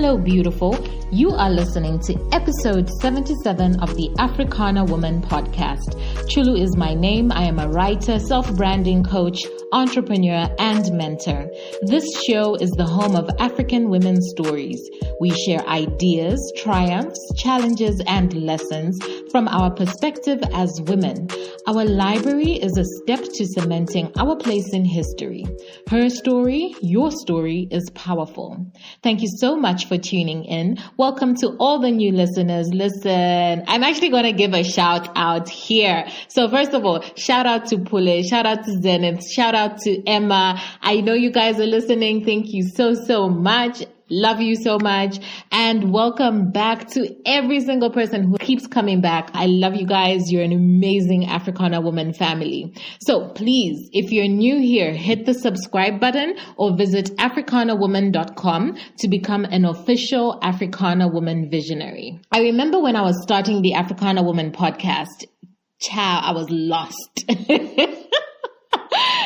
Hello, beautiful. You are listening to episode 77 of the Africana Woman podcast. Chulu is my name. I am a writer, self-branding coach, entrepreneur, and mentor. This show is the home of African women's stories. We share ideas, triumphs, challenges, and lessons from our perspective as women. Our library is a step to cementing our place in history. Her story, your story, is powerful. Thank you so much for tuning in. Welcome to all the new listeners. Listen, I'm actually going to give a shout out here. So first of all, shout out to Pule, shout out to Zenith, shout out to Emma. I know you guys are listening. Thank you so much. Love you so much. And welcome back to every single person who keeps coming back. I love you guys. You're an amazing Africana Woman family. So please, if you're new here, hit the subscribe button or visit africanawoman.com to become an official Africana Woman visionary. I remember when I was starting the Africana Woman podcast, I was lost.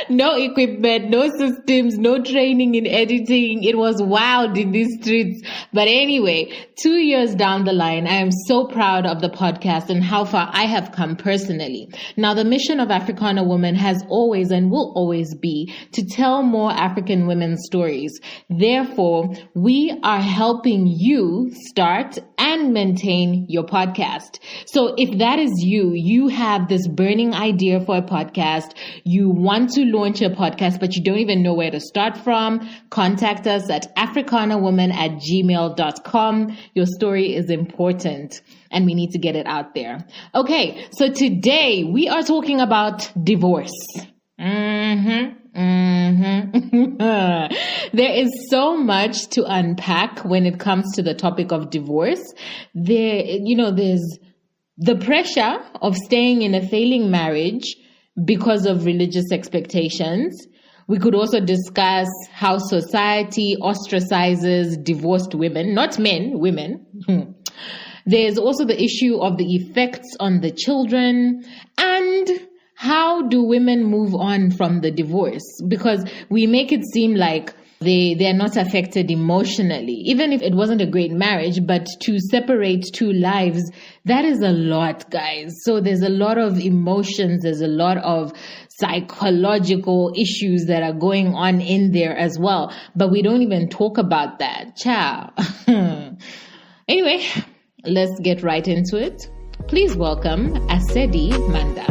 No equipment, no systems, no training in editing. It was wild in these streets. But anyway, 2 years down the line, I am so proud of the podcast and how far I have come personally. Now, the mission of Africana Woman has always and will always be to tell more African women's stories. Therefore, we are helping you start and maintain your podcast. So if that is you, you have this burning idea for a podcast, you want to launch a podcast, but you don't even know where to start from, contact us at africanawoman@gmail.com. Your story is important and we need to get it out there. Okay, so today we are talking about divorce. There is so much to unpack when it comes to the topic of divorce. There's the pressure of staying in a failing marriage because of religious expectations. We could also discuss how society ostracizes divorced women, not men, women. There's also the issue of the effects on the children, and how do women move on from the divorce? Because we make it seem like they're not affected emotionally, even if it wasn't a great marriage, but to separate two lives, that is a lot, guys. So there's a lot of emotions, there's a lot of psychological issues that are going on in there as well. But we don't even talk about that. Ciao. Anyway, let's get right into it. Please welcome Asedi Manda.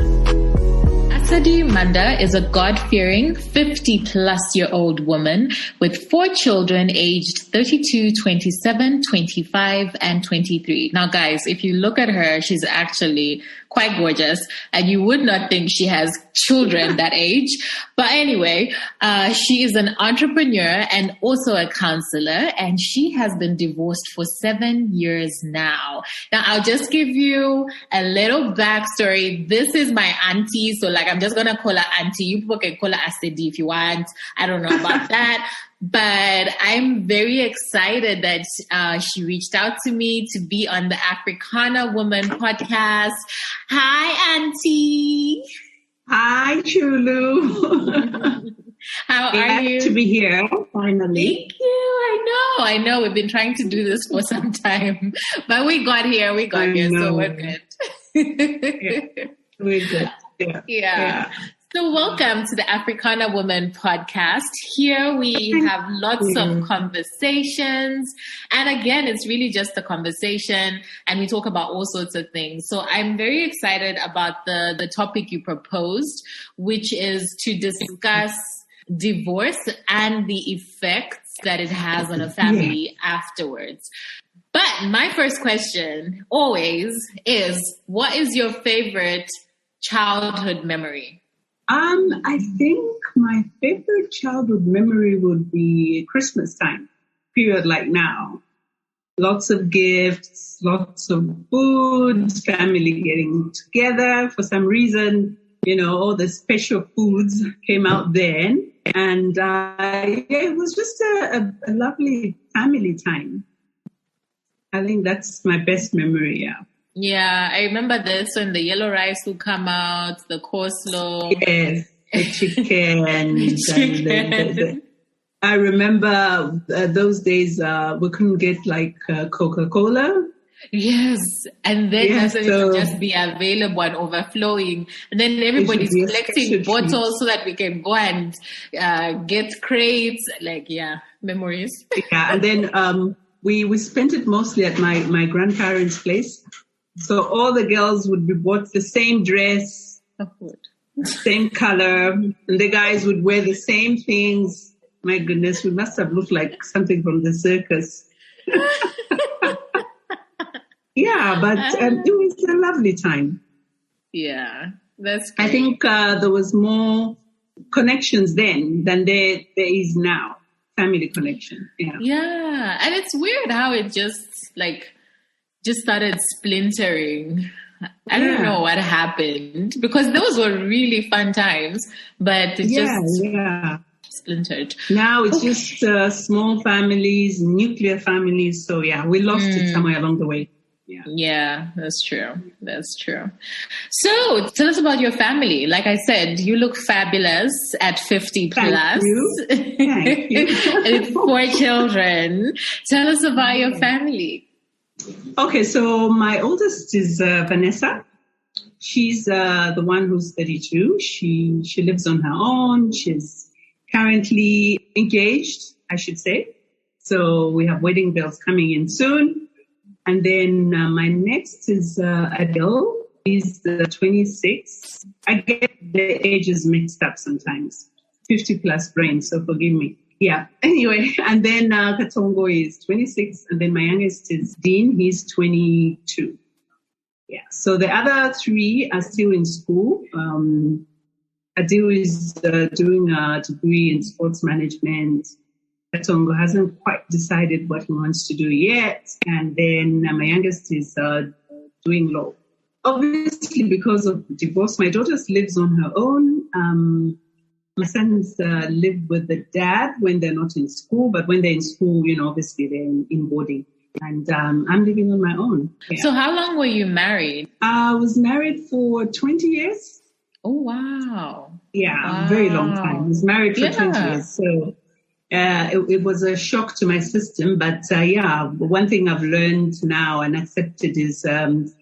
Asedi Manda is a God-fearing 50-plus-year-old woman with 4 children aged 32, 27, 25, and 23. Now, guys, if you look at her, she's actually quite gorgeous, and you would not think she has children that age. But anyway, she is an entrepreneur and also a counselor, and she has been divorced for 7 years now. Now, I'll just give you a little backstory. This is my auntie, so I'm just going to call her auntie. You people can call her Asedi if you want. I don't know about that. But I'm very excited that she reached out to me to be on the Africana Woman podcast. Hi, Auntie. Hi, Chulu. How are you? Glad to be here, finally. Thank you. I know. We've been trying to do this for some time. But we got here, so we're good. We're good. Yeah. So welcome to the Africana Woman podcast. Here we have lots of conversations. And again, it's really just a conversation and we talk about all sorts of things. So I'm very excited about the topic you proposed, which is to discuss divorce and the effects that it has on a family afterwards. But my first question always is, what is your favorite childhood memory? I think my favorite childhood memory would be Christmas time, period like now. Lots of gifts, lots of food, family getting together for some reason. All the special foods came out then. And it was just a lovely family time. I think that's my best memory, yeah. Yeah, I remember this when the yellow rice would come out, the coleslaw. Yes, the chicken. I remember those days we couldn't get like Coca-Cola. Yes, and then Yeah, it would just be available and overflowing, and then everybody's collecting bottles so that we can go and get crates. Like, yeah, memories. Yeah, and then we spent it mostly at my grandparents' place. So all the girls would be bought the same dress, same color, and the guys would wear the same things. My goodness, we must have looked like something from the circus. Yeah, but it was a lovely time. Yeah, that's great. I think there was more connections then than there is now. Family connection. Yeah, and it's weird how it just started splintering. I don't know what happened, because those were really fun times, but it just splintered. Now it's just small families, nuclear families. So we lost it somewhere along the way. Yeah, that's true. That's true. So tell us about your family. Like I said, you look fabulous at 50 plus. Thank you. Thank you. With 4 children. Tell us about your family. Okay, so my oldest is Vanessa. She's the one who's 32. She lives on her own. She's currently engaged, I should say. So we have wedding bells coming in soon. And then my next is Adele. He's 26. I get the ages mixed up sometimes. 50 plus brain, so forgive me. Yeah. Anyway, and then Katongo is 26. And then my youngest is Dean. He's 22. Yeah. So the other 3 are still in school. Adele is doing a degree in sports management. Katongo hasn't quite decided what he wants to do yet. And then my youngest is doing law. Obviously, because of divorce, my daughter lives on her own. My sons live with the dad when they're not in school. But when they're in school, obviously they're in boarding. And I'm living on my own. Yeah. So how long were you married? I was married for 20 years. Oh, wow. Yeah, very long time. I was married for 20 years. So it was a shock to my system, but one thing I've learned now and accepted is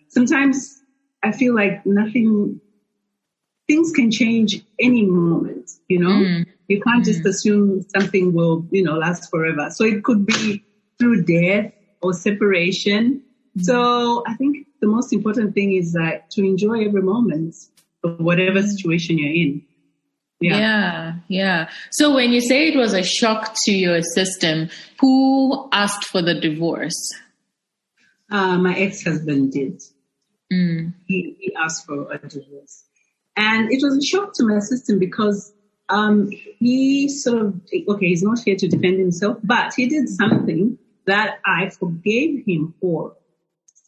sometimes I feel like things can change any moment, You can't just assume something will, last forever. So it could be through death or separation. So I think the most important thing is to enjoy every moment of whatever situation you're in. Yeah. So when you say it was a shock to your system, who asked for the divorce? My ex-husband did. He asked for a divorce. And it was a shock to my system because he sort of, he's not here to defend himself, but he did something that I forgave him for.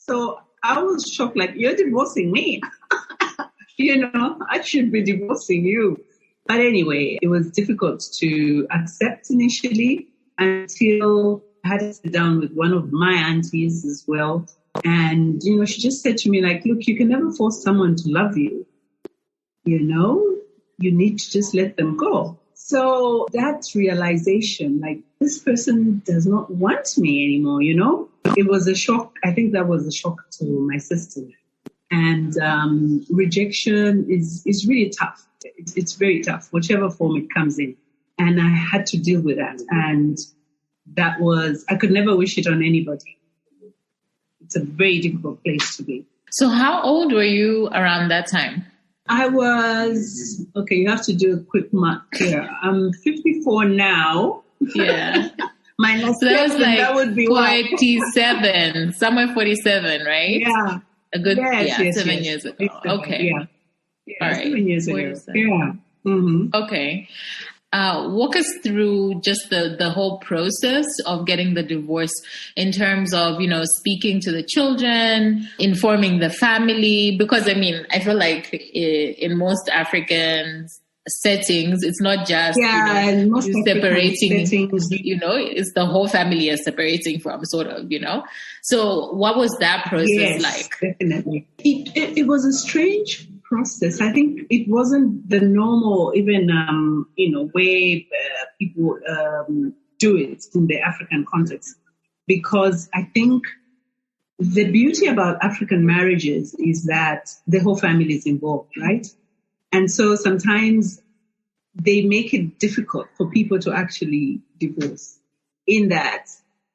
So I was shocked, like, you're divorcing me. I should be divorcing you. But anyway, it was difficult to accept initially until I had to sit down with one of my aunties as well. And, she just said to me, like, look, you can never force someone to love you. You need to just let them go. So that realization, like, this person does not want me anymore, it was a shock. I think that was a shock to my system. And rejection is really tough. It's very tough, whichever form it comes in. And I had to deal with that. And I could never wish it on anybody. It's a very difficult place to be. So how old were you around that time? I was, you have to do a quick math here. I'm 54 now. Yeah. Minus so that would be 47, somewhere 47, right? Yeah. A good, 7 years ago. Okay. Yeah. All right. 7 years 47. ago. Yeah. Mm-hmm. Okay. Walk us through just the whole process of getting the divorce in terms of, speaking to the children, informing the family, because I feel like in most African settings, it's not just, you separating, settings, it's the whole family you're separating from sort of, So what was that process like? Definitely. It was a strange process. I think it wasn't the normal, even, way people do it in the African context. Because I think the beauty about African marriages is that the whole family is involved, right? And so sometimes they make it difficult for people to actually divorce, in that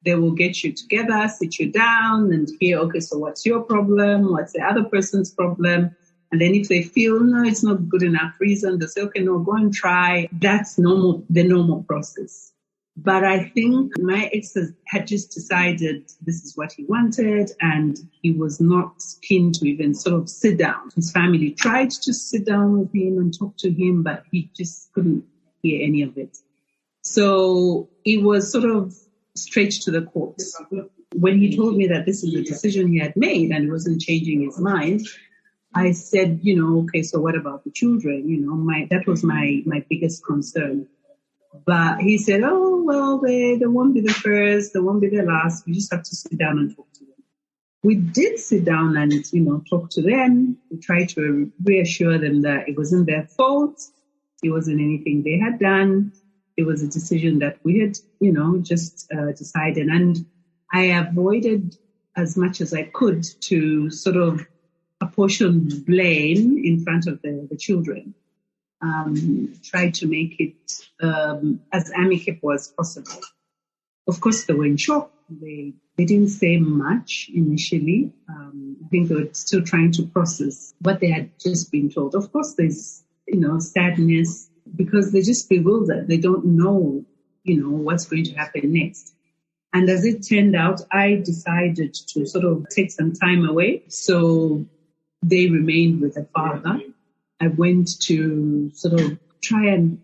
they will get you together, sit you down and hear, okay, so what's your problem? What's the other person's problem? And then if they feel, no, it's not good enough reason, they say, okay, no, go and try. That's normal, the normal process. But I think my ex had just decided this is what he wanted, and he was not keen to even sort of sit down. His family tried to sit down with him and talk to him, but he just couldn't hear any of it. So it was sort of straight to the courts. When he told me that this is a decision he had made and he wasn't changing his mind, I said, okay, so what about the children? That was my biggest concern. But he said, oh, well, they won't be the first, they won't be the last. We just have to sit down and talk to them. We did sit down and, talk to them. We tried to reassure them that it wasn't their fault. It wasn't anything they had done. It was a decision that we had, just decided. And I avoided as much as I could to sort of apportion blame in front of the children. Tried to make it as amicable as possible. Of course, they were in shock. They didn't say much initially. I think they were still trying to process what they had just been told. Of course, there's, sadness because they're just bewildered. They don't know, what's going to happen next. And as it turned out, I decided to sort of take some time away. So they remained with the father. I went to sort of try and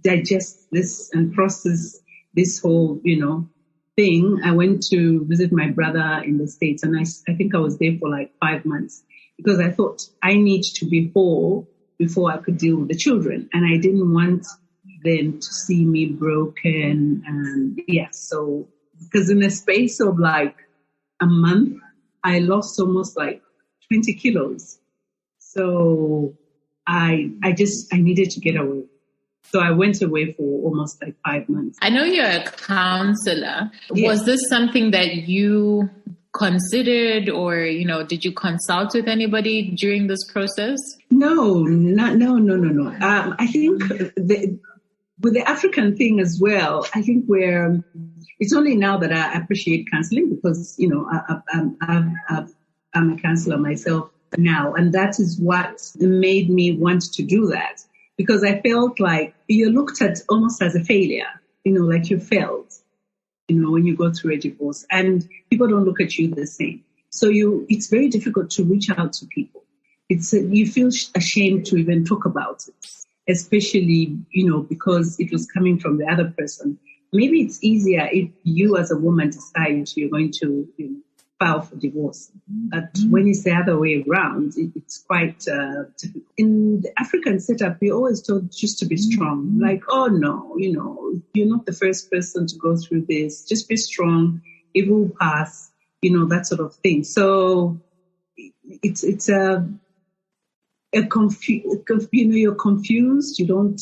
digest this and process this whole, thing. I went to visit my brother in the States, and I think I was there for like 5 months because I thought I need to be whole before I could deal with the children. And I didn't want them to see me broken. And so because in the space of like a month, I lost almost like 20 kilos. So I needed to get away. So I went away for almost like 5 months. I know you're a counselor. Yes. Was this something that you considered, or, did you consult with anybody during this process? No. I think with the African thing as well, I think it's only now that I appreciate counseling because, I'm a counselor myself now. And that is what made me want to do that, because I felt like you're looked at almost as a failure, like you failed, when you go through a divorce, and people don't look at you the same. So it's very difficult to reach out to people. You feel ashamed to even talk about it, especially, because it was coming from the other person. Maybe it's easier if you as a woman decide you're going to, file for divorce. But when it's the other way around, it's quite difficult. In the African setup, we're always told just to be strong. Like, oh no, you're not the first person to go through this. Just be strong. It will pass. That sort of thing. So it's you're confused. You don't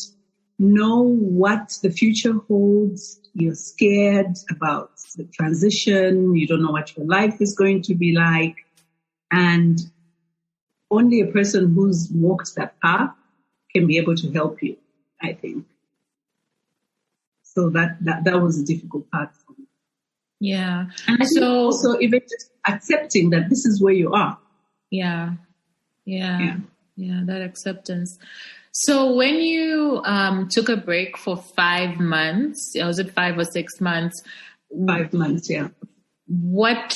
know what the future holds. You're scared about the transition. You don't know what your life is going to be like. And only a person who's walked that path can be able to help you, I think. So that was a difficult part for me. Yeah. And I think also even just accepting that this is where you are. Yeah, that acceptance. So when you took a break for 5 months, was it 5 or 6 months? 5 months, yeah. What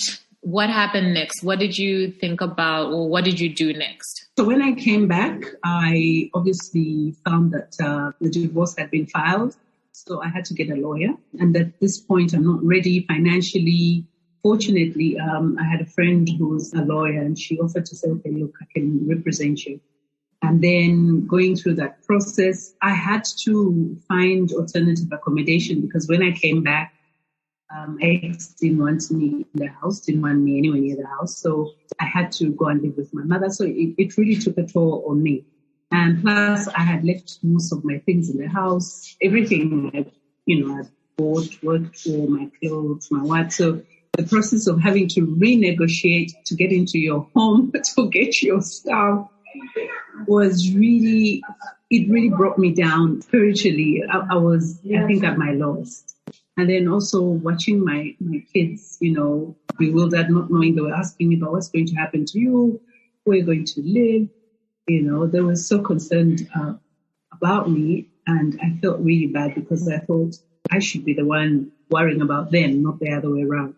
happened next? What did you think about, or what did you do next? So when I came back, I obviously found that the divorce had been filed. So I had to get a lawyer. And at this point, I'm not ready financially. Fortunately, I had a friend who was a lawyer, and she offered to say, okay, look, I can represent you. And then going through that process, I had to find alternative accommodation because when I came back, My ex didn't want me in the house, didn't want me anywhere near the house. So I had to go and live with my mother. So it really took a toll on me. And plus, I had left most of my things in the house, everything I bought, worked for, my clothes, my what. So the process of having to renegotiate to get into your home, to get your stuff, it really brought me down spiritually. I was, I think, at my lowest. And then also watching my kids, bewildered, not knowing, they were asking me about what's going to happen to you, where you're going to live. They were so concerned about me, and I felt really bad because I thought I should be the one worrying about them, not the other way around.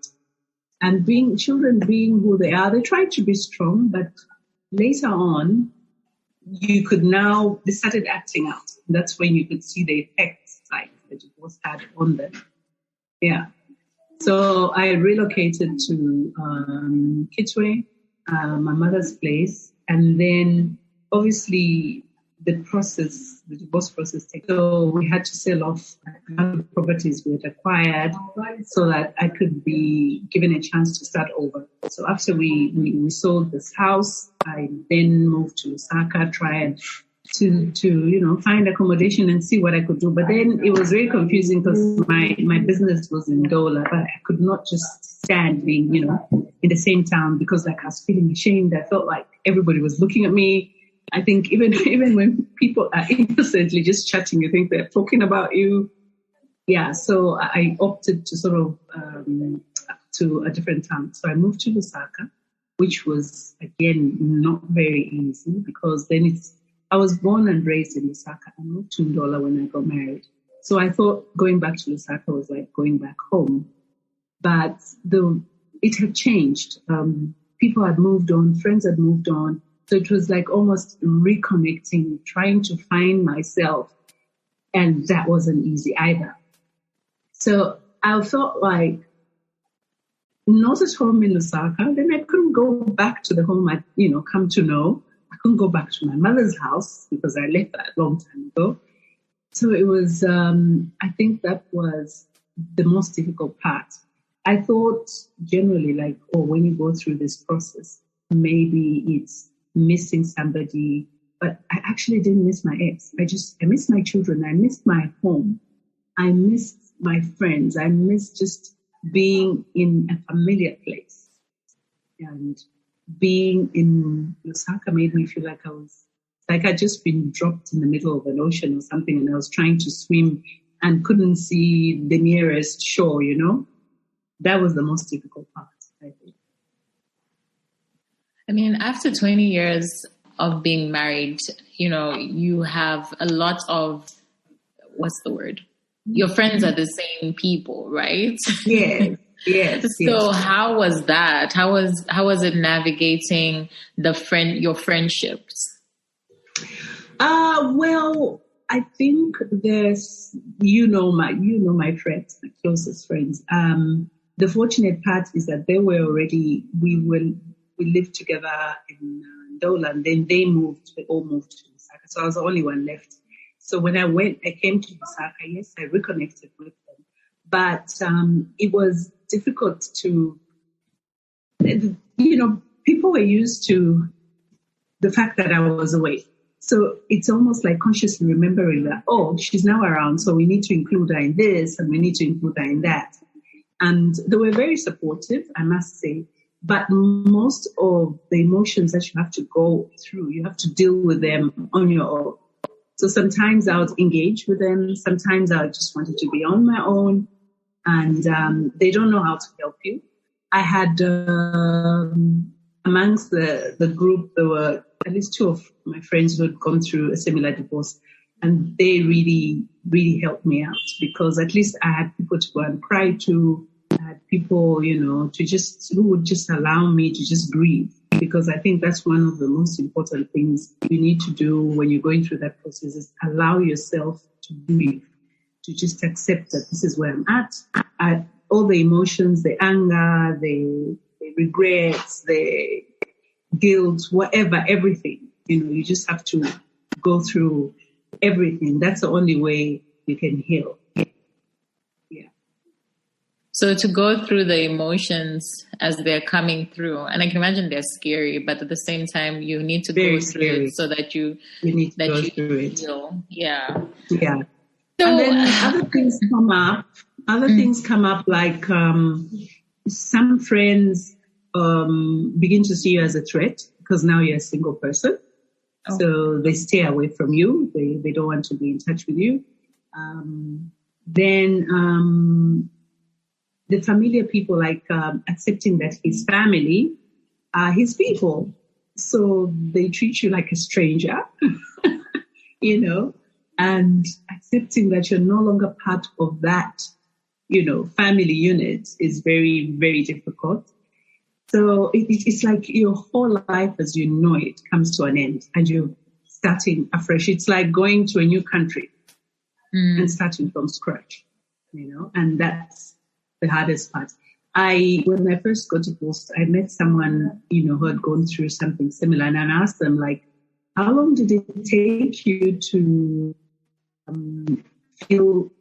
And children being who they are, they try to be strong, but later on, they started acting out. That's when you could see the effects like the divorce had on them. Yeah. So I relocated to Kitwe, my mother's place, and then obviously the divorce process takes. So we had to sell off other properties we had acquired so that I could be given a chance to start over. So after we sold this house, I then moved to Lusaka, tried to find accommodation and see what I could do. But then it was very confusing because my business was in Dola, but I could not just stand being, in the same town because I was feeling ashamed. I felt like everybody was looking at me. I think even when people are innocently just chatting, you think they're talking about you. Yeah, so I opted to sort of to a different town. So I moved to Lusaka, which was, again, not very easy because then I was born and raised in Lusaka. I moved to Ndola when I got married. So I thought going back to Lusaka was like going back home. But it had changed. People had moved on, friends had moved on. So it was like almost reconnecting, trying to find myself. And that wasn't easy either. So I felt like not at home in Lusaka. Then I couldn't go back to the home I'd, come to know. I couldn't go back to my mother's house because I left that a long time ago. So it was, I think that was the most difficult part. I thought generally when you go through this process, maybe it's missing somebody, but I actually didn't miss my ex. I missed my children. I missed my home. I missed my friends. I missed just being in a familiar place. And being in Lusaka made me feel like I'd just been dropped in the middle of an ocean or something, and I was trying to swim and couldn't see the nearest shore, That was the most difficult part, I think. I mean, after 20 years of being married, you have a lot of, what's the word? Your friends are the same people, right? Yes. So how was that? How was it navigating your friendships? Well, I think there's, my friends, my closest friends. The fortunate part is that they were already, we lived together in Dola, and then they all moved to Lusaka. So I was the only one left. So when I came to Lusaka, yes, I reconnected with them. But it was difficult to, people were used to the fact that I was away. So it's almost like consciously remembering that, she's now around, so we need to include her in this and we need to include her in that. And they were very supportive, I must say. But most of the emotions that you have to go through, you have to deal with them on your own. So sometimes I would engage with them. Sometimes I just wanted to be on my own. And they don't know how to help you. I had, amongst the group, there were at least two of my friends who had gone through a similar divorce. And they really, really helped me out because at least I had people to go and cry to. I had people, who would just allow me to just grieve. Because I think that's one of the most important things you need to do when you're going through that process is allow yourself to grieve, to just accept that this is where I'm at. All the emotions, the anger, the regrets, the guilt, whatever, everything. You just have to go through everything. That's the only way you can heal. Yeah. So to go through the emotions as they're coming through, and I can imagine they're scary, but at the same time, you need to Very go through scary. it so that you need to that go you through it. feel. Yeah. Yeah. So And then other things come up. Other things come up like some friends begin to see you as a threat because now you're a single person. Oh. So they stay away from you. They don't want to be in touch with you. Then the familiar people, like accepting that his family are his people. So they treat you like a stranger, you know, and accepting that you're no longer part of that, you know, family unit is very, very difficult. So it's like your whole life as you know it comes to an end and you're starting afresh. It's like going to a new country and starting from scratch, you know, and that's the hardest part. When I first got divorced, I met someone, you know, who had gone through something similar, and I asked them, like, how long did it take you to feel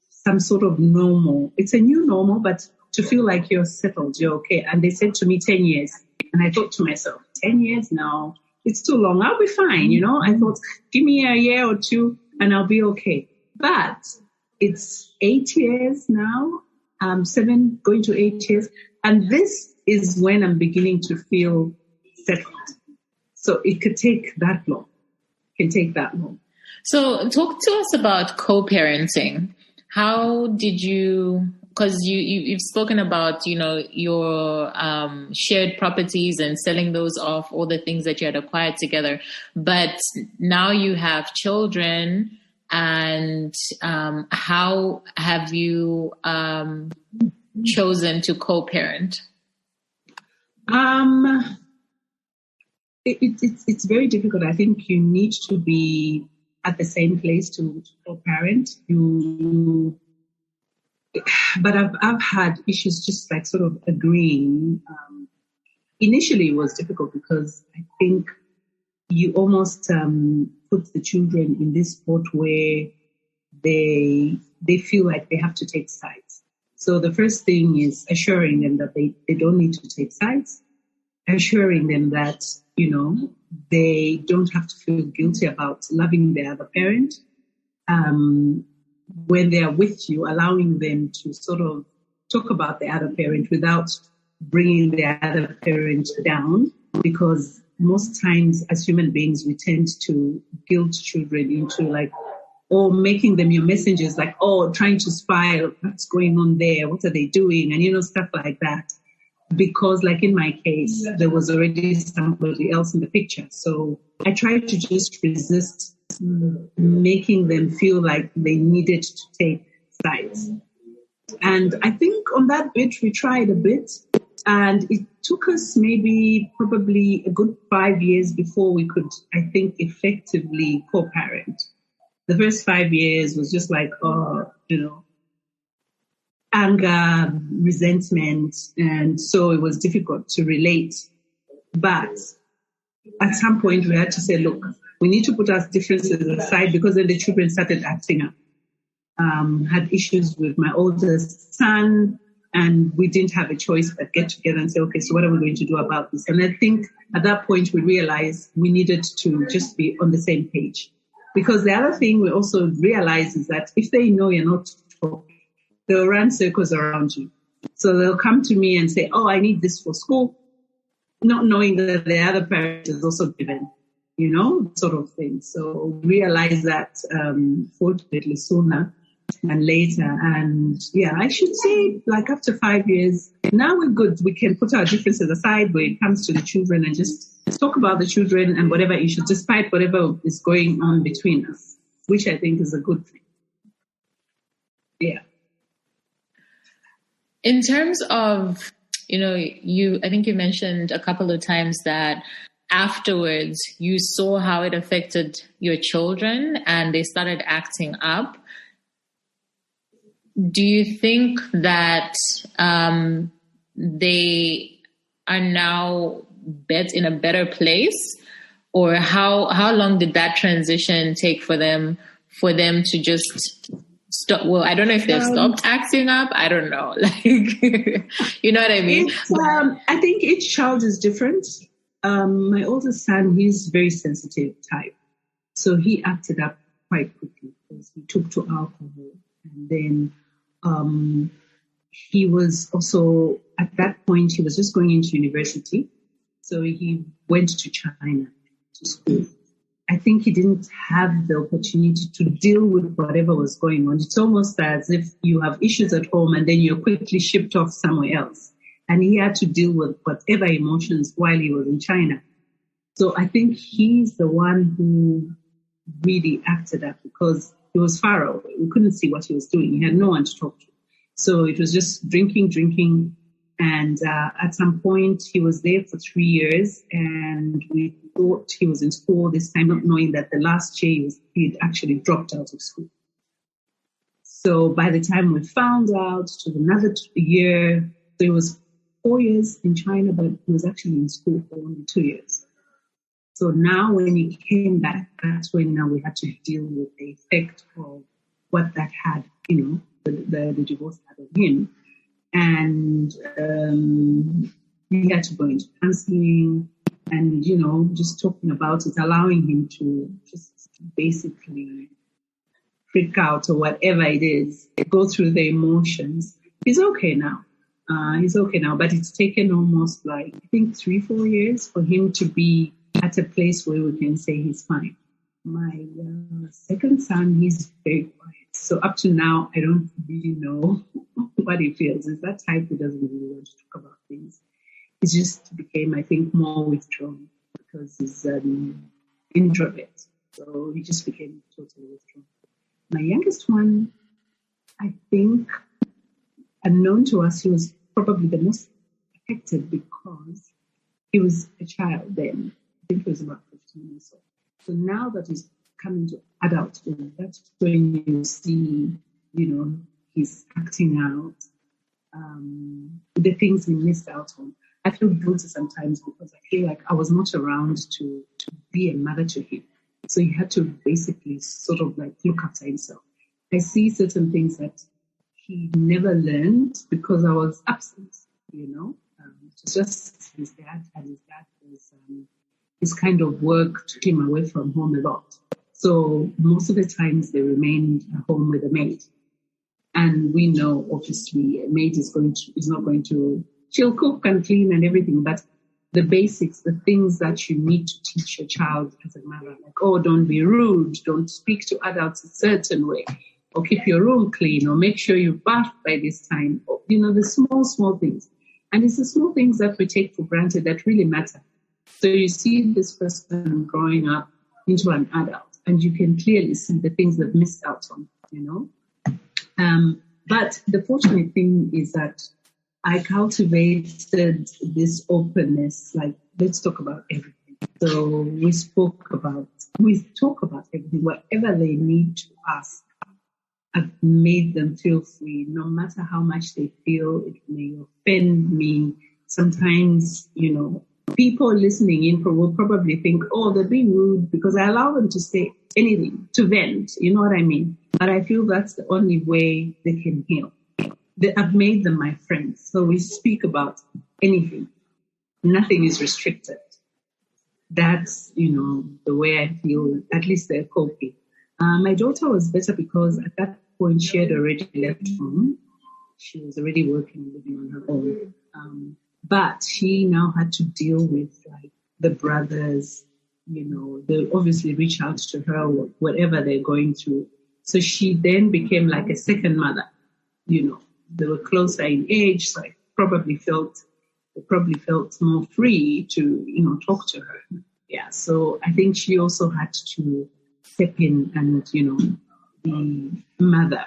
some sort of normal? It's a new normal, but to feel like you're settled, you're okay. And they said to me 10 years. And I thought to myself, 10 years now, it's too long. I'll be fine, you know. I thought, give me a year or two and I'll be okay. But it's 8 years now. 7 going to 8 years. And this is when I'm beginning to feel settled. So it could take that long. It can take that long. So talk to us about co-parenting. How did you, because you've spoken about, you know, your shared properties and selling those off, all the things that you had acquired together. But now you have children. And how have you chosen to co-parent? It's very difficult. I think you need to be at the same place to co-parent. But I've had issues just like sort of agreeing. Initially, it was difficult because I think you almost put the children in this spot where they feel like they have to take sides. So the first thing is assuring them that they don't need to take sides, assuring them that, you know, they don't have to feel guilty about loving their other parent. When they are with you, allowing them to sort of talk about the other parent without bringing the other parent down, because most times as human beings, we tend to guilt children into like, or making them your messengers, like, oh, trying to spy what's going on there, what are they doing, and, you know, stuff like that. Because like in my case, there was already somebody else in the picture. So I tried to just resist making them feel like they needed to take sides. And I think on that bit, we tried a bit. And it took us probably a good 5 years before we could, I think, effectively co-parent. The first 5 years was just like, you know, anger, resentment. And so it was difficult to relate. But at some point we had to say, look, we need to put our differences aside, because then the children started acting up. Had issues with my oldest son, and we didn't have a choice but get together and say, okay, so what are we going to do about this? And I think at that point we realized we needed to just be on the same page. Because the other thing we also realized is that if they know you're not talking, they'll run circles around you. So they'll come to me and say, oh, I need this for school, not knowing that the other parent is also given, you know, sort of thing. So realize that fortunately sooner and later. And yeah, I should say like after 5 years, now we're good. We can put our differences aside when it comes to the children and just talk about the children and whatever issues, despite whatever is going on between us, which I think is a good thing. Yeah. In terms of, you know, I think you mentioned a couple of times that afterwards you saw how it affected your children and they started acting up. Do you think that they are now in a better place? Or how long did that transition take for them to just stop. Well, I don't know if they've stopped acting up. I don't know. Like, you know what I mean? I think each child is different. My oldest son, he's very sensitive type. So he acted up quite quickly because he took to alcohol. And then he was also, at that point, he was just going into university. So he went to China to school. I think he didn't have the opportunity to deal with whatever was going on. It's almost as if you have issues at home and then you're quickly shipped off somewhere else. And he had to deal with whatever emotions while he was in China. So I think he's the one who really acted up because he was far away. We couldn't see what he was doing. He had no one to talk to. So it was just drinking. And at some point, he was there for 3 years, and we thought he was in school this time, not knowing that the last year he'd actually dropped out of school. So by the time we found out, it was another year. So it was 4 years in China, but he was actually in school for only 2 years. So now when he came back, that's when now we had to deal with the effect of what that had, the divorce had on him. And he had to go into counseling and, just talking about it, allowing him to just basically freak out or whatever it is, go through the emotions. He's okay now. But it's taken almost 3-4 years for him to be at a place where we can say he's fine. My second son, he's very quiet. So up to now, I don't really know what he feels. He's that type who doesn't really want to talk about things. He just became, I think, more withdrawn because he's an introvert. So he just became totally withdrawn. My youngest one, I think, unknown to us, he was probably the most affected because he was a child then. I think he was about 15 years old. So now that he's coming to adulthood, that's when you see, he's acting out, the things he missed out on. I feel guilty sometimes because I feel like I was not around to be a mother to him. So he had to basically sort of look after himself. I see certain things that he never learned because I was absent, It's just his dad, and his dad was, his kind of work took him away from home a lot. So most of the times they remained at home with a maid. And we know, obviously, a maid is not going to, she'll cook and clean and everything, but the basics, the things that you need to teach your child as a mother, don't be rude, don't speak to adults a certain way, or keep your room clean, or make sure you bath by this time, or, the small things. And it's the small things that we take for granted that really matter. So you see this person growing up into an adult, and you can clearly see the things they've missed out on, But the fortunate thing is that I cultivated this openness, let's talk about everything. So we talk about everything, whatever they need to ask. I've made them feel free, no matter how much they feel it may offend me. Sometimes, people listening in will probably think, they're being rude because I allow them to say anything, to vent, you know what I mean? But I feel that's the only way they can heal. I've made them my friends. So we speak about anything. Nothing is restricted. That's, the way I feel, at least they're coping. My daughter was better because at that point she had already left home. She was already working, living on her own. But she now had to deal with the brothers, they obviously reach out to her, whatever they're going through. So she then became like a second mother, They were closer in age, so they probably felt more free to, talk to her. Yeah, so I think she also had to step in and, be mother.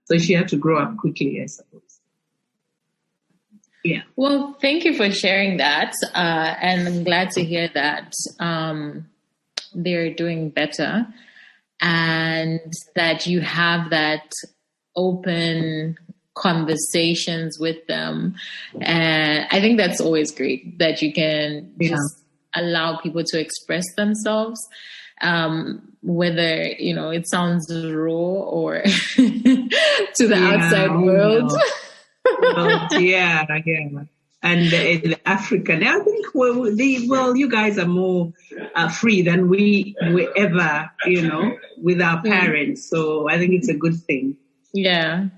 So she had to grow up quickly, I suppose. Yeah. Well, thank you for sharing that. And I'm glad to hear that they're doing better and that you have that open conversations with them. And I think that's always great that you can just allow people to express themselves. whether, it sounds raw or to the outside world. Yeah. And the African, I think, you guys are more free than we were ever, with our parents. So I think it's a good thing. Yeah.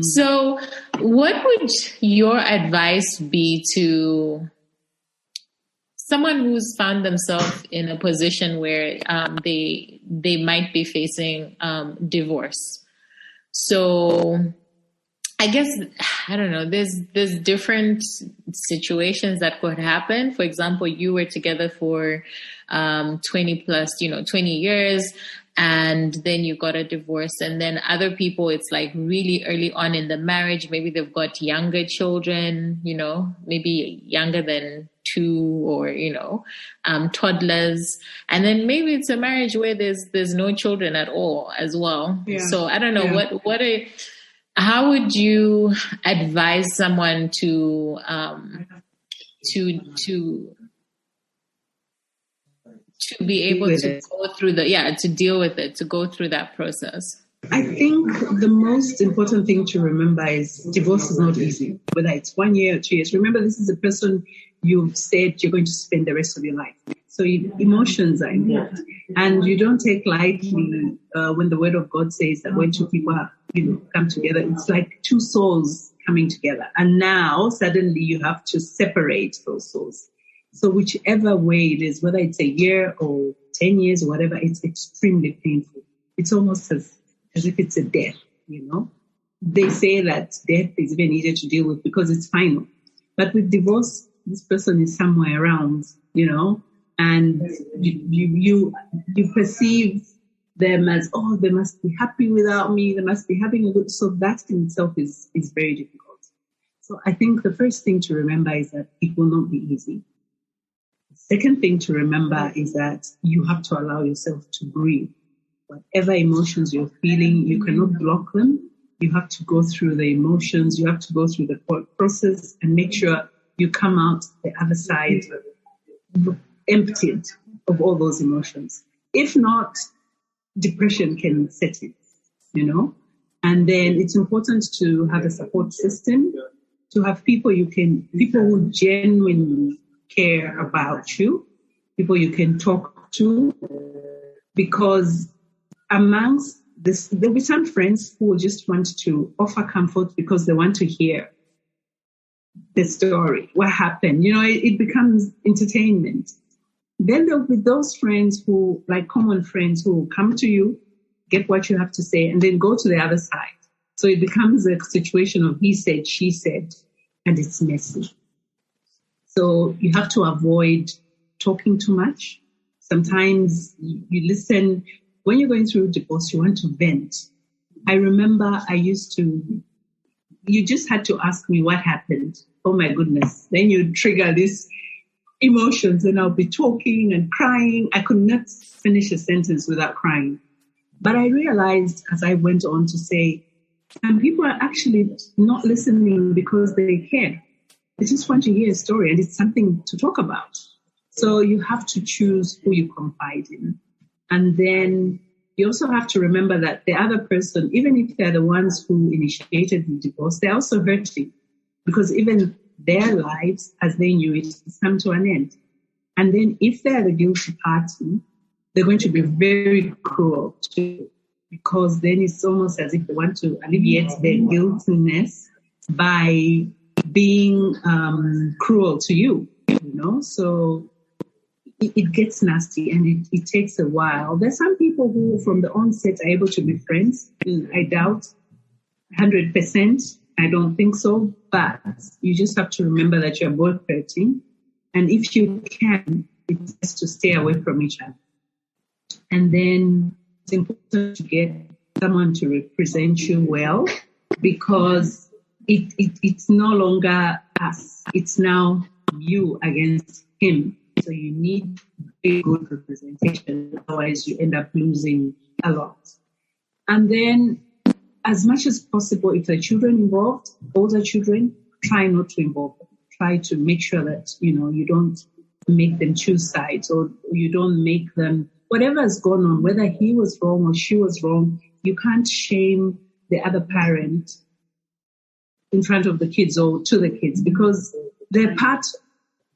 So what would your advice be to someone who's found themselves in a position where they might be facing divorce? So I guess, I don't know, there's different situations that could happen. For example, you were together for 20 years, and then you got a divorce. And then other people, it's like really early on in the marriage. Maybe they've got younger children, maybe younger than 2 or, toddlers. And then maybe it's a marriage where there's no children at all as well. Yeah. So I don't know, how would you advise someone to be able to go through to deal with it, to go through that process? I think the most important thing to remember is divorce is not easy, whether it's 1 year or 2 years. Remember, this is a person you've said you're going to spend the rest of your life. So emotions are involved. And you don't take lightly when the word of God says that when 2 people come together, it's like 2 souls coming together. And now suddenly you have to separate those souls. So whichever way it is, whether it's a year or 10 years or whatever, it's extremely painful. It's almost as if it's a death, They say that death is even easier to deal with because it's final. But with divorce, this person is somewhere around, and you perceive them as, they must be happy without me. They must be having a good. So that in itself is very difficult. So I think the first thing to remember is that it will not be easy. The second thing to remember is that you have to allow yourself to breathe. Whatever emotions you're feeling, you cannot block them. You have to go through the emotions. You have to go through the process and make sure you come out the other side emptied of all those emotions. If not, depression can set in, And then it's important to have a support system, to have people who genuinely care about you, people you can talk to, because amongst this, there'll be some friends who will just want to offer comfort because they want to hear the story, what happened. It becomes entertainment. Then there'll be those friends who, like common friends, who will come to you, get what you have to say, and then go to the other side. So it becomes a situation of he said, she said, and it's messy. So you have to avoid talking too much. Sometimes you listen. When you're going through divorce, you want to vent. I remember you just had to ask me what happened. Oh my goodness. Then you trigger these emotions and I'll be talking and crying. I could not finish a sentence without crying. But I realized as I went on to say, and people are actually not listening because they care. They just want to hear a story and it's something to talk about. So you have to choose who you confide in. And then you also have to remember that the other person, even if they're the ones who initiated the divorce, they're also hurting because even their lives, as they knew it, has come to an end. And then if they're the guilty party, they're going to be very cruel too, because then it's almost as if they want to alleviate their guiltiness by being cruel to you, So it gets nasty and it takes a while. There's some people who from the onset are able to be friends. I doubt 100%. I don't think so. But you just have to remember that you're both hurting. And if you can, it's best to stay away from each other. And then it's important to get someone to represent you well, because it's no longer us. It's now you against him. So you need a good representation. Otherwise, you end up losing a lot. And then, as much as possible, if there are children involved, older children, try not to involve them. Try to make sure that, you don't make them choose sides, or you don't make them whatever has gone on, whether he was wrong or she was wrong, you can't shame the other parent in front of the kids or to the kids, because they're part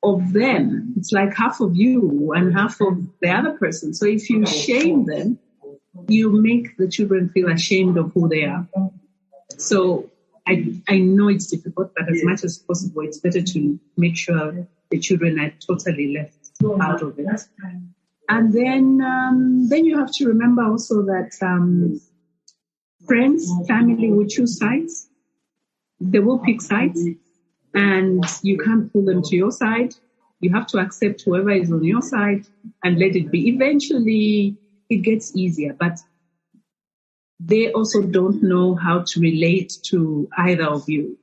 of them. It's like half of you and half of the other person. So if you shame them, you make the children feel ashamed of who they are. So I know it's difficult, but as much as possible, it's better to make sure the children are totally left out of it. And then you have to remember also that friends, family will choose sides. They will pick sides, and you can't pull them to your side. You have to accept whoever is on your side and let it be. Eventually, it gets easier, but they also don't know how to relate to either of you.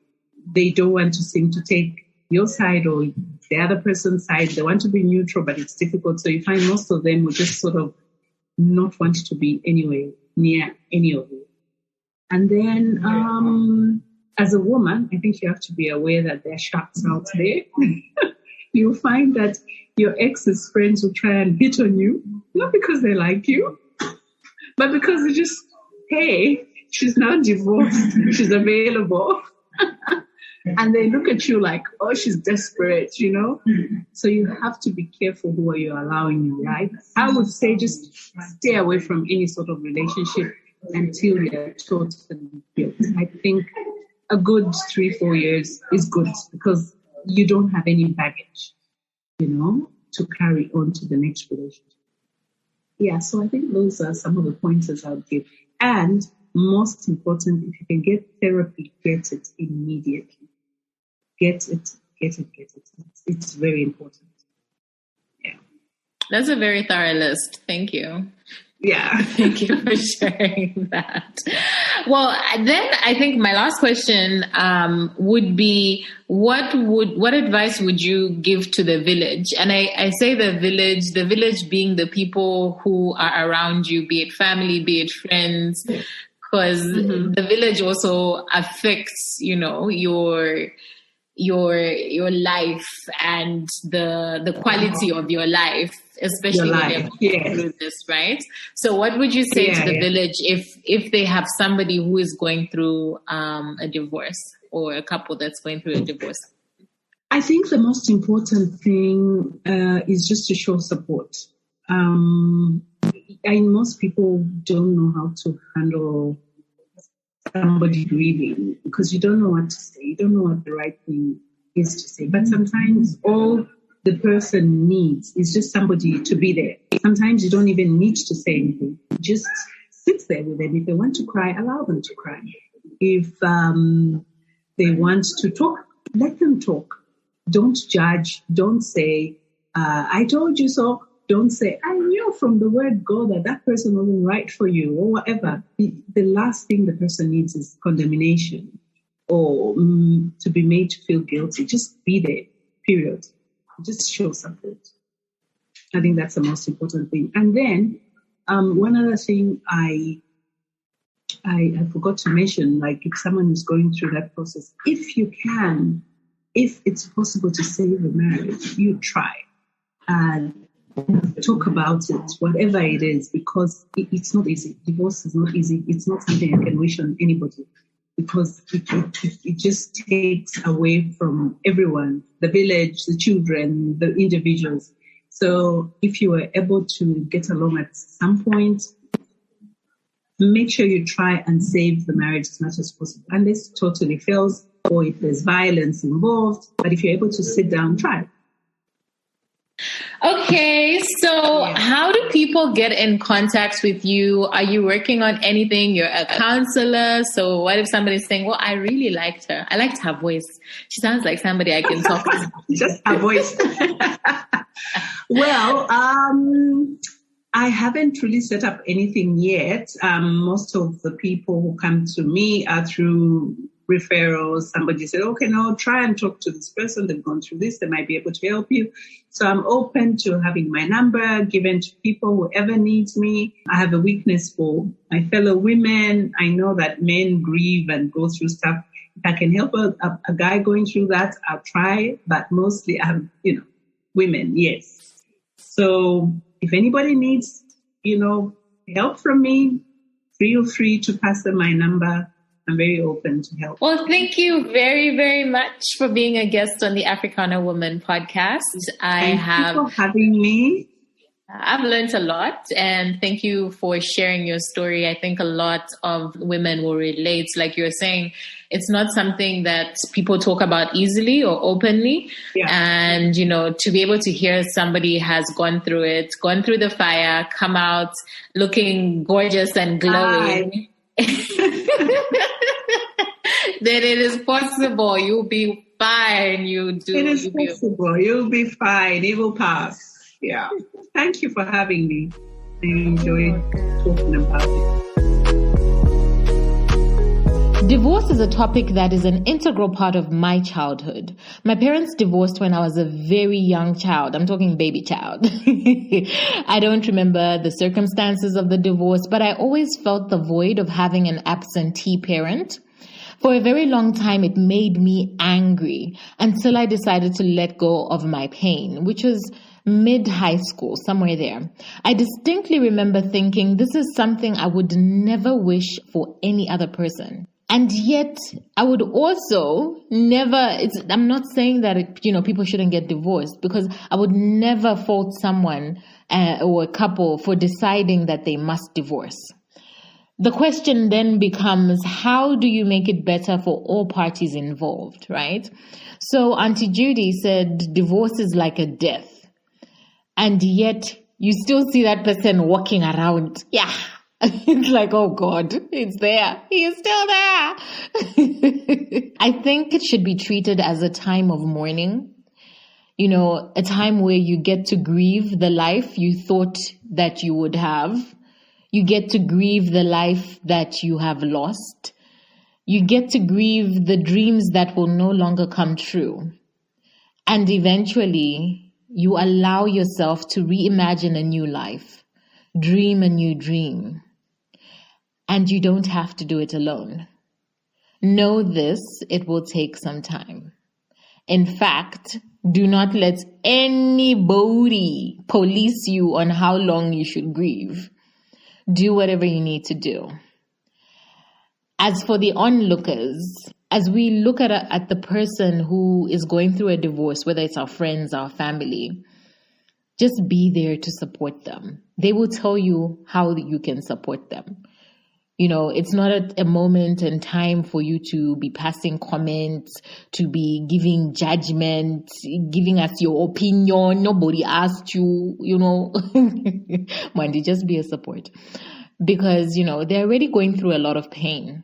They don't want to seem to take your side or the other person's side. They want to be neutral, but it's difficult. So you find most of them will just sort of not want to be anywhere near any of you. And then as a woman, I think you have to be aware that there are sharks out there. You'll find that your ex's friends will try and hit on you, not because they like you, but because they just, hey, she's now divorced, she's available. And they look at you like, oh, she's desperate, you know? So you have to be careful who are you allowing in your life. I would say just stay away from any sort of relationship until you're totally built. I think a good 3-4 years is good because you don't have any baggage, you know, to carry on to the next relationship. Yeah, so I think those are some of the pointers I would give. And most important, if you can get therapy, get it immediately. Get it. It's very important. Yeah. That's a very thorough list. Thank you. Yeah. Thank you for sharing that. Well, then I think my last question would be, what advice would you give to the village? And I say the village being the people who are around you, be it family, be it friends, because the village also affects, you know, your life and the quality of your life, especially when you're going through this, right? So what would you say to the village if they have somebody who is going through a divorce, or a couple that's going through a divorce? I think the most important thing is just to show support. Most people don't know how to handle somebody grieving because you don't know what to say. You don't know what the right thing is to say. But sometimes all the person needs is just somebody to be there. Sometimes you don't even need to say anything. Just sit there with them. If they want to cry, allow them to cry. If they want to talk, let them talk. Don't judge. Don't say, I told you so. Don't say, I knew from the word go that person wasn't right for you, or whatever. The last thing the person needs is condemnation or to be made to feel guilty. Just be there, period. Just show support. I think that's the most important thing. And then one other thing I forgot to mention, like if someone is going through that process, if you can, if it's possible to save a marriage, you try. And talk about it, whatever it is, because it's not easy. Divorce is not easy. It's not something I can wish on anybody because it just takes away from everyone, the village, the children, the individuals. So if you were able to get along at some point, make sure you try and save the marriage as much as possible, unless it totally fails or if there's violence involved. But if you're able to sit down, try. Okay, so how do people get in contact with you? Are you working on anything? You're a counselor. So what if somebody's saying, well, I really liked her. I liked her voice. She sounds like somebody I can talk to. Just her voice. Well, I haven't really set up anything yet. Most of the people who come to me are through referrals. Somebody said, okay, no, try and talk to this person. They've gone through this. They might be able to help you. So I'm open to having my number given to people, whoever needs me. I have a weakness for my fellow women. I know that men grieve and go through stuff. If I can help a guy going through that, I'll try. But mostly I have, women, yes. So if anybody needs help from me, feel free to pass them my number. I'm very open to help. Well, thank you very, very much for being a guest on the Africana Woman podcast. Thank you for having me. I've learned a lot, and thank you for sharing your story. I think a lot of women will relate. Like you're saying, it's not something that people talk about easily or openly. Yeah. And, to be able to hear somebody has gone through it, gone through the fire, come out looking gorgeous and glowing. Then it is possible. You'll be fine. It is possible. You'll be fine. It will pass. Yeah. Thank you for having me. I enjoyed talking about it. Divorce is a topic that is an integral part of my childhood. My parents divorced when I was a very young child. I'm talking baby child. I don't remember the circumstances of the divorce, but I always felt the void of having an absentee parent. For a very long time, it made me angry until I decided to let go of my pain, which was mid-high school, somewhere there. I distinctly remember thinking, this is something I would never wish for any other person. And yet, I would also I'm not saying that, people shouldn't get divorced, because I would never fault someone or a couple for deciding that they must divorce. The question then becomes, how do you make it better for all parties involved, right? So Auntie Judy said, divorce is like a death. And yet you still see that person walking around. Yeah. It's like, oh God, it's there. He is still there. I think it should be treated as a time of mourning. A time where you get to grieve the life you thought that you would have. You get to grieve the life that you have lost. You get to grieve the dreams that will no longer come true. And eventually, you allow yourself to reimagine a new life, dream a new dream. And you don't have to do it alone. Know this, it will take some time. In fact, do not let anybody police you on how long you should grieve. Do whatever you need to do. As for the onlookers, as we look at the person who is going through a divorce, whether it's our friends, our family, just be there to support them. They will tell you how you can support them. It's not a moment in time for you to be passing comments, to be giving judgment, giving us your opinion. Nobody asked you, Mandy, just be a support. Because, they're already going through a lot of pain.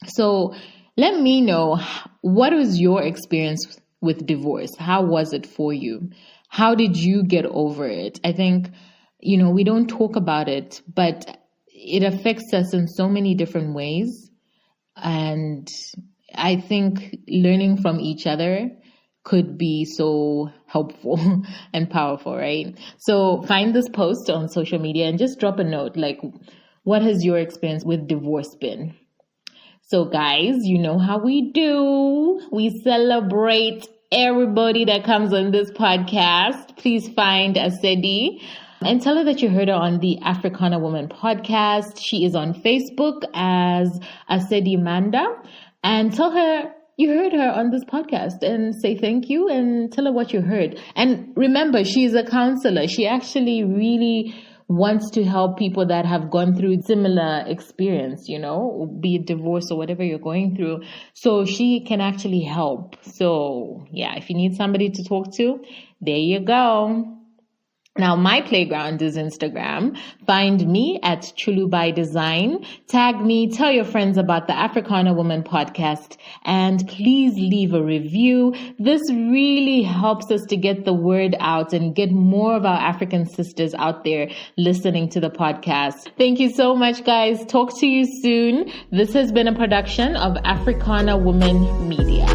So let me know, what was your experience with divorce? How was it for you? How did you get over it? I think, we don't talk about it, but it affects us in so many different ways. And I think learning from each other could be so helpful and powerful, right? So find this post on social media and just drop a note, like, what has your experience with divorce been? So guys, you know how we do. We celebrate everybody that comes on this podcast. Please find Asedi and tell her that you heard her on the Africana Woman podcast. She is on Facebook as Asedi Manda. And tell her you heard her on this podcast and say thank you and tell her what you heard. And remember, she is a counselor. She actually really wants to help people that have gone through similar experience, be it divorce or whatever you're going through. So she can actually help. So yeah, if you need somebody to talk to, there you go. Now, my playground is Instagram. Find me at Chulu by Design. Tag me, tell your friends about the Africana Woman podcast, and please leave a review. This really helps us to get the word out and get more of our African sisters out there listening to the podcast. Thank you so much, guys. Talk to you soon. This has been a production of Africana Woman Media.